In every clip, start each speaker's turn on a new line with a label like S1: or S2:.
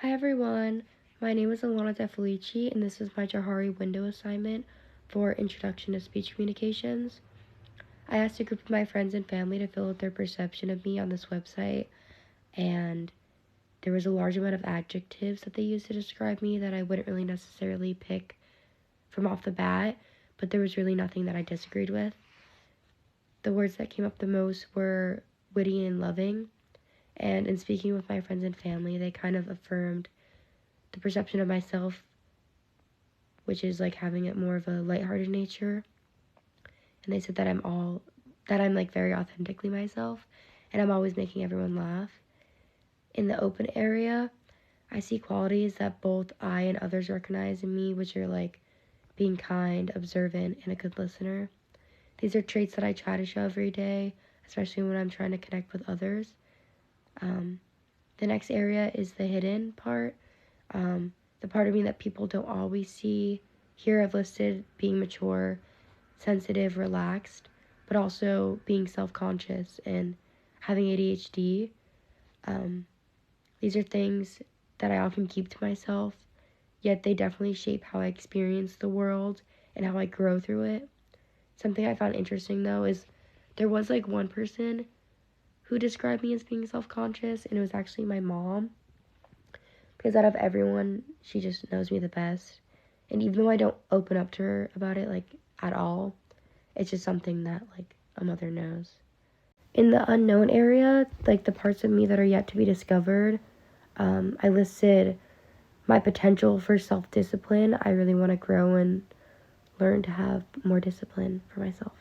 S1: Hi everyone, my name is Alana DeFelici and this is my Johari window assignment for Introduction to Speech Communications. I asked a group of my friends and family to fill out their perception of me on this website, and there was a large amount of adjectives that they used to describe me that I wouldn't really necessarily pick from off the bat, but there was really nothing that I disagreed with. The words that came up the most were witty and loving, and in speaking with my friends and family, they kind of affirmed the perception of myself, which is like having it more of a lighthearted nature. And they said that I'm like very authentically myself and I'm always making everyone laugh. In the open area, I see qualities that both I and others recognize in me, which are like being kind, observant, and a good listener. These are traits that I try to show every day, especially when I'm trying to connect with others. The next area is the hidden part. The part of me that people don't always see. Here I've listed being mature, sensitive, relaxed, but also being self-conscious and having ADHD. These are things that I often keep to myself, yet they definitely shape how I experience the world and how I grow through it. Something I found interesting though is there was like one person who described me as being self-conscious, and it was actually my mom. Because out of everyone, she just knows me the best. And even though I don't open up to her about it, like, at all, it's just something that, like, a mother knows. In the unknown area, like, the parts of me that are yet to be discovered, I listed my potential for self-discipline. I really want to grow and learn to have more discipline for myself.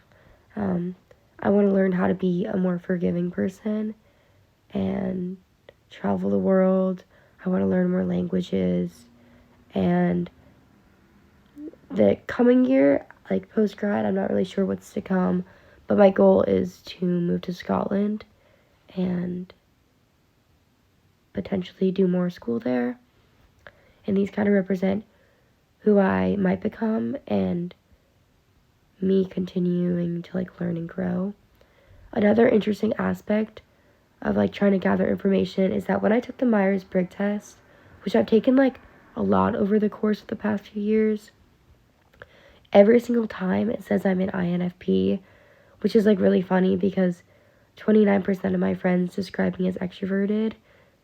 S1: I want to learn how to be a more forgiving person and travel the world. I want to learn more languages, and the coming year, like post-grad, I'm not really sure what's to come, but my goal is to move to Scotland and potentially do more school there, and these kind of represent who I might become and me continuing to like learn and grow. Another interesting aspect of like trying to gather information is that when I took the Myers-Briggs test, which I've taken like a lot over the course of the past few years, every single time it says I'm an INFP, which is like really funny because 29% of my friends describe me as extroverted,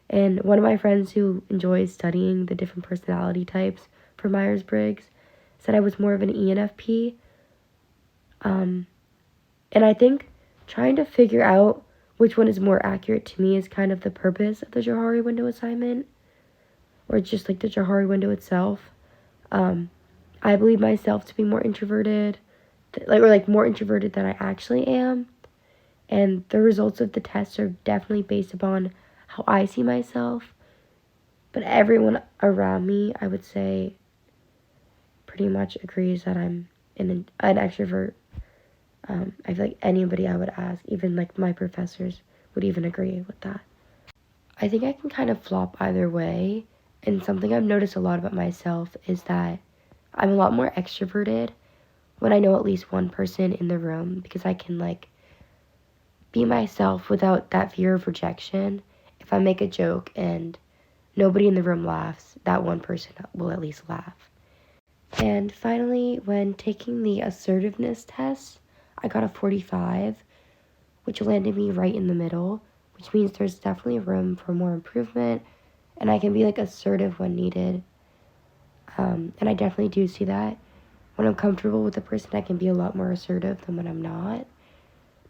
S1: and one of my friends who enjoys studying the different personality types for Myers-Briggs said I was more of an ENFP. And I think trying to figure out which one is more accurate to me is kind of the purpose of the Johari window assignment, or just like the Johari window itself. I believe myself to be more introverted, more introverted than I actually am. And the results of the test are definitely based upon how I see myself. But everyone around me, I would say, pretty much agrees that I'm an extrovert. I feel like anybody I would ask, even like my professors, would even agree with that. I think I can kind of flop either way, and something I've noticed a lot about myself is that I'm a lot more extroverted when I know at least one person in the room, because I can like be myself without that fear of rejection. If I make a joke and nobody in the room laughs, that one person will at least laugh. And finally, when taking the assertiveness test, I got a 45, which landed me right in the middle, which means there's definitely room for more improvement, and I can be like assertive when needed. And I definitely do see that. When I'm comfortable with a person, I can be a lot more assertive than when I'm not.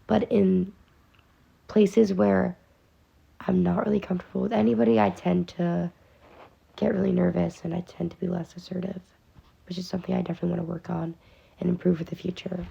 S1: But in places where I'm not really comfortable with anybody, I tend to get really nervous and I tend to be less assertive, which is something I definitely want to work on and improve for the future.